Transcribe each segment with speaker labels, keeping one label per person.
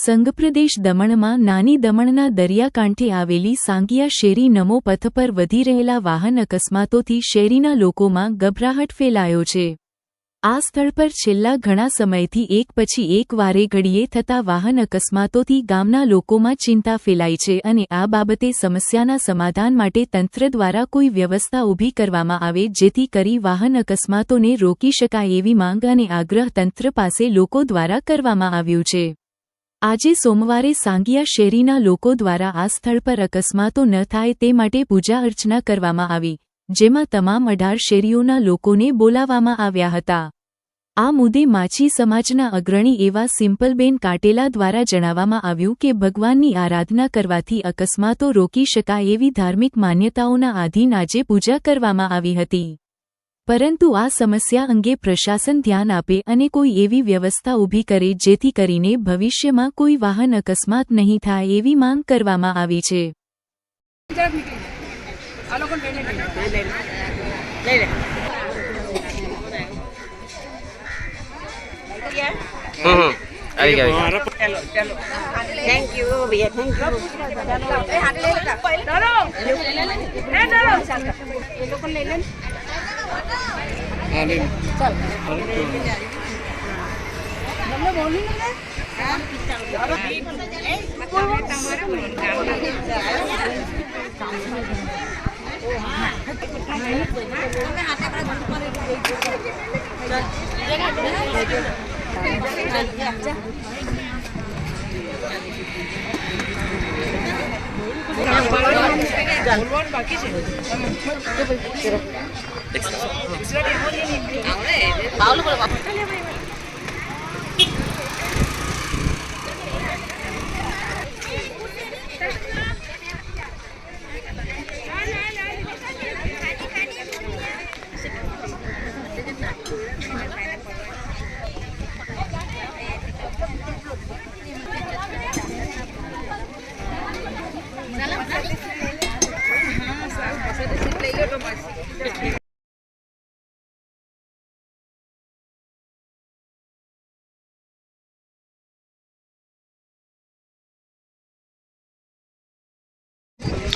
Speaker 1: સંઘપ્રદેશ દમણમાં નાની દમણના દરિયાકાંઠે આવેલી સાંગિયા શેરી નમો પથ પર વધી રહેલા વાહન અકસ્માતોથી શેરીના લોકોમાં ગભરાહટ ફેલાયો છે। આ સ્થળ પર છેલ્લા ઘણા સમયથી એક પછી એક વારે ઘડીએ થતા વાહન અકસ્માતોથી ગામના લોકોમાં ચિંતા ફેલાઈ છે અને આ બાબતે સમસ્યાના સમાધાન માટે તંત્ર દ્વારા કોઈ વ્યવસ્થા ઊભી કરવામાં આવે જેથી કરી વાહન અકસ્માતોને રોકી શકાય એવી માંગ અને આગ્રહ તંત્ર પાસે લોકો દ્વારા કરવામાં આવ્યું છે। આજે સોમવારે સાંગિયા શેરીના લોકો દ્વારા આ સ્થળ પર અકસ્માતો ન થાય તે માટે પૂજા અર્ચના કરવામાં આવી, જેમાં તમામ 18 શેરીઓના લોકોને બોલાવવામાં આવ્યા હતા। આ મુદ્દે માછી સમાજના અગ્રણી એવા સિમ્પલબેન કાટેલા દ્વારા જણાવવામાં આવ્યું કે ભગવાનની આરાધના કરવાથી અકસ્માતો રોકી શકાય એવી ધાર્મિક માન્યતાઓના આધીન આજે પૂજા કરવામાં આવી હતી, પરંતુ આ સમસ્યા અંગે પ્રશાસન ધ્યાન આપે અને કોઈ એવી વ્યવસ્થા ઊભી કરે જેથી કરીને ભવિષ્યમાં કોઈ વાહન અકસ્માત નહીં થાય એવી માંગ કરવામાં આવી છે।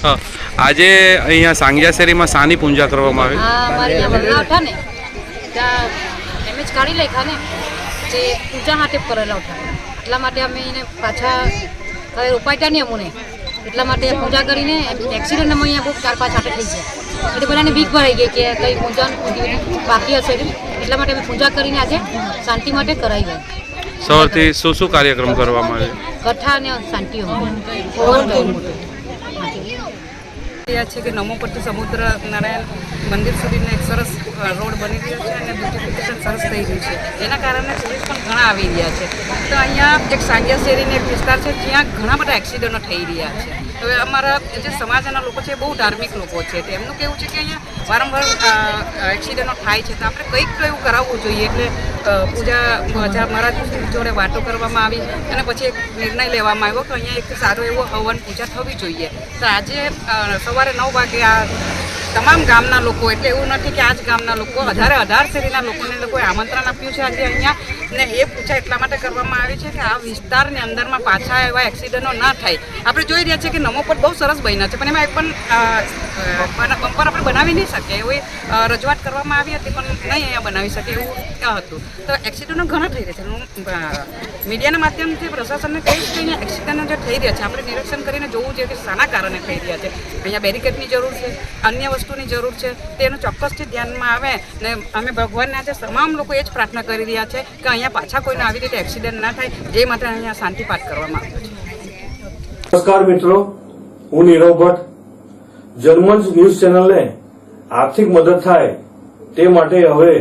Speaker 2: हाँ, આજે અહીંયા સાંગિયા શેરીમાં સાની પૂજા કરવામાં આવી।
Speaker 3: અમારે અહીંયા વલ્લા ઉઠા ને ત્યાં એમ જ કાઢી લખ્યા ને જે પૂજા માટે કરેલા ઉઠા, એટલા માટે અમે એને પાછા હવે ઉપાયતા નહીં અમને, એટલા માટે પૂજા કરીને એક્સિડન્ટ અમે અહીંયા બહુ 4-5 આટે થઈ ગયા એટલે બધાને બીક ભરાઈ ગઈ કે કંઈ પૂજા બાકી હશે, એટલા માટે અમે પૂજા કરીને આજે શાંતિ માટે કરાવી ગઈ।
Speaker 2: સવારથી શું કાર્યક્રમ કરવામાં આવે?
Speaker 3: કથા અને શાંતિ
Speaker 4: છે કે નમો પરથી સમુદ્ર નારાયણ મંદિર સુધીનો એક સરસ રોડ બની રહ્યો છે અને બ્યુટિફિકેશન સરસ થઈ રહ્યું છે, એના કારણે ટુરિસ્ટ પણ ઘણા આવી રહ્યા છે। તો અહીંયા એક સાંગિયા શેરીનો એક વિસ્તાર છે જ્યાં ઘણા બધા એક્સિડન્ટો થઈ રહ્યા છે। હવે અમારા જે સમાજના લોકો છે બહુ ધાર્મિક લોકો છે, તેમનું કહેવું છે કે અહીંયા વારંવાર એક્સિડન્ટો થાય છે, તો આપણે કંઈક તો એવું કરાવવું જોઈએ। એટલે પૂજા મહારાજ જોડે વાતો કરવામાં આવી અને પછી એક નિર્ણય લેવામાં આવ્યો કે અહીંયા એક સારો એવો હવન પૂજા થવી જોઈએ। તો આજે સવારે 9 વાગે આ તમામ ગામના લોકો, એટલે એવું નથી કે આ જ ગામના લોકો, 18 શેરીના લોકોએ આમંત્રણ આપ્યું છે આજે અહીંયા, ને એ પૂજા એટલા માટે કરવામાં આવી છે કે આ વિસ્તારની અંદરમાં પાછા એવા એક્સિડન્ટો ના થાય। આપણે જોઈ રહ્યા છીએ કે નમો પર બહુ સરસ બન્યા છે, પણ એમાં એક પણ બમ્પર આપણે બનાવી નહીં શકીએ એવી રજૂઆત કરવામાં આવી હતી, પણ નહીં અહીંયા બનાવી શકે એવું હતું। તો એક્સિડન્ટો ઘણા થઈ રહ્યા છે। હું મીડિયાના માધ્યમથી પ્રશાસનને કહીશ કે અહીંયા એક્સિડન્ટો જે થઈ રહ્યા છે આપણે નિરીક્ષણ કરીને જોવું જોઈએ કે શાના કારણે થઈ રહ્યા છે। અહીંયા બેરિકેડની જરૂર છે, અન્ય વસ્તુની જરૂર છે, તેનું ચોક્કસથી ધ્યાનમાં આવે ને અમે ભગવાનને આજે તમામ લોકો એ જ પ્રાર્થના કરી રહ્યા છે કે અહીંયા પાછા કોઈને આવી રીતે એક્સિડન્ટ ના થાય, એ માટે અહીંયા શાંતિ પાઠ કરવામાં આવ્યો છે।
Speaker 5: નમસ્કાર મિત્રો, હું નીરવ ભટ્ટ। જનમંચ ન્યૂઝ ચેનલને આર્થિક મદદ થાય તે માટે હવે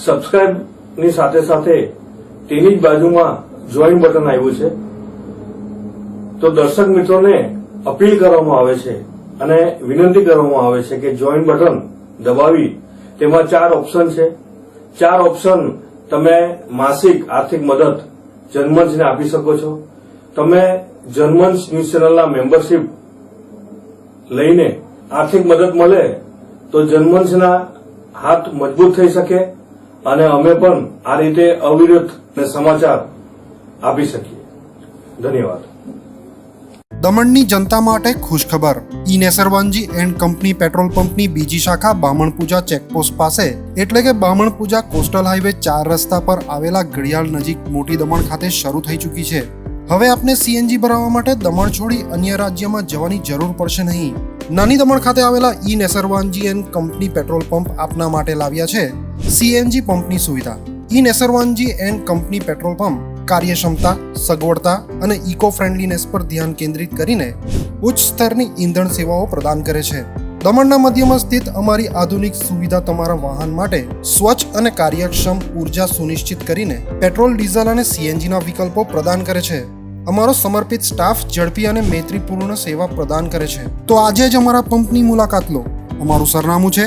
Speaker 5: સબસ્ક્રાઇબની સાથે સાથે તેની જ બાજુમાં જોઈન બટન આવ્યું છે, તો દર્શક મિત્રોને અપીલ કરવામાં આવે છે અને વિનંતી કરવામાં આવે છે કે જોઈન બટન દબાવી તેમાં 4 ઓપ્શન છે, 4 ઓપ્શન તમે માસિક આર્થિક મદદ જનમંચને આપી શકો છો। તમે જનમંચ ન્યૂઝ ચેનલના મેમ્બરશીપ લઈને આર્થિક મદદ મળે તો જનમંચના હાથ મજબૂત થઈ શકે અને અમે પણ આ રીતે અવિરત સમાચાર આપી શકીએ। ધન્યવાદ.
Speaker 6: દમણની જનતા માટે ખુશખબર. ઈ નેસરવાનજી એન્ડ કંપની પેટ્રોલ પંપની બીજી શાખા બામણપૂજા ચેકપોસ્ટ પાસે એટલે કે બામણપૂજા કોસ્ટલ હાઈવે 4 રસ્તા પર આવેલા ઘડિયાળ નજીક મોટી દમણ ખાતે શરૂ થઈ ચૂકી છે. હવે આપને સીએનજી ભરાવવા માટે દમણ છોડી અન્ય રાજ્યમાં જવાની જરૂર પડશે નહીં. નાની દમણ ખાતે આવેલા E Nesarwanji and company petrol pump આપના માટે લાવ્યા છે સીએનજી પંપની સુવિધા. E Nesarwanji and company petrol pump કાર્યક્ષમતા, સગવડતા અને ઇકો ફ્રેન્ડલીનેસ પર ધ્યાન કેન્દ્રિત કરીને ઉચ્ચ સ્તરની ઈંધણ સેવાઓ પ્રદાન કરે છે. દમણના મધ્યમાં સ્થિત અમારી આધુનિક સુવિધા તમારા વાહન માટે સ્વચ્છ અને કાર્યક્ષમ ઉર્જા સુનિશ્ચિત કરીને પેટ્રોલ, ડીઝલ અને સીએનજીના વિકલ્પો પ્રદાન કરે છે. અમારો સમર્પિત સ્ટાફ ઝડપી અને મૈત્રીપૂર્ણ સેવા પ્રદાન કરે છે. તો આજે જ અમારા પંપની મુલાકાત લો. અમારું સરનામું છે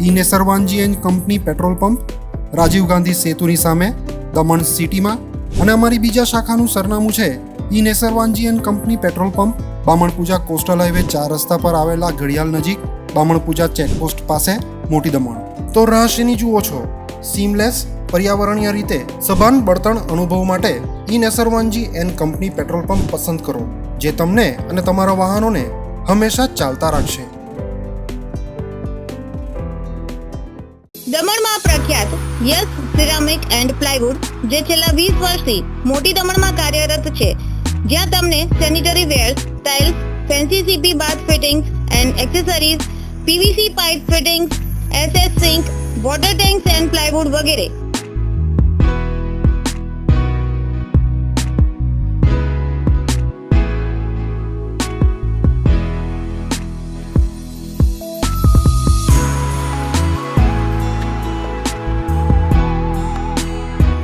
Speaker 6: E Nesarwanji and company petrol pump, Rajiv Gandhi સેતુની સામે, દમણ સિટીમાં. અને અમારી બીજા શાખાનું સરનામું છે E Nesarwanji and company petrol pump, Bamanpuja coastal highway 4 રસ્તા પર આવેલા ઘડિયાળ નજીક, બામણપૂજા ચેકપોસ્ટ પાસે, મોટી દમણ. તો રહસ્યની જુઓ છો. સીમલેસ, પર્યાવરણીય રીતે સભાન બળતણ અનુભવ માટે E Nesarwanji and company petrol pump પસંદ કરો, જે તમને અને તમારા વાહનોને હંમેશા ચાલતા રાખશે.
Speaker 7: દમણમાં પ્રખ્યાત યસ સિરામિક એન્ડ પ્લાયવુડ, જે છેલ્લા 20 વર્ષથી મોટી દમણમાં કાર્યરત છે, જ્યાં તમને sanitary wares, tiles, fancy CP bath fittings and accessories, PVC pipe fittings, SS sink, water tanks and plywood વગેરે.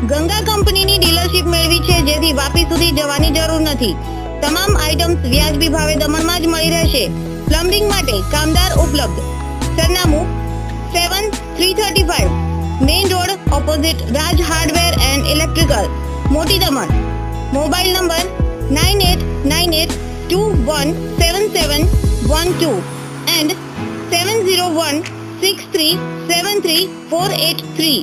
Speaker 7: ગંગા કંપનીની ડીલરશીપ મેળવી છે, જેથી વાપી સુધી જવાની જરૂર નથી. તમામ આઇટમ્સ વ્યાજબી ભાવે દમણમાં જ મળી રહેશે. પ્લમ્બિંગ માટે કામદાર ઉપલબ્ધ. સરનામું 7335 main road opposite Raj hardware and electrical, મોટી દમણ. Mobile number 9898217712 and 7016373483.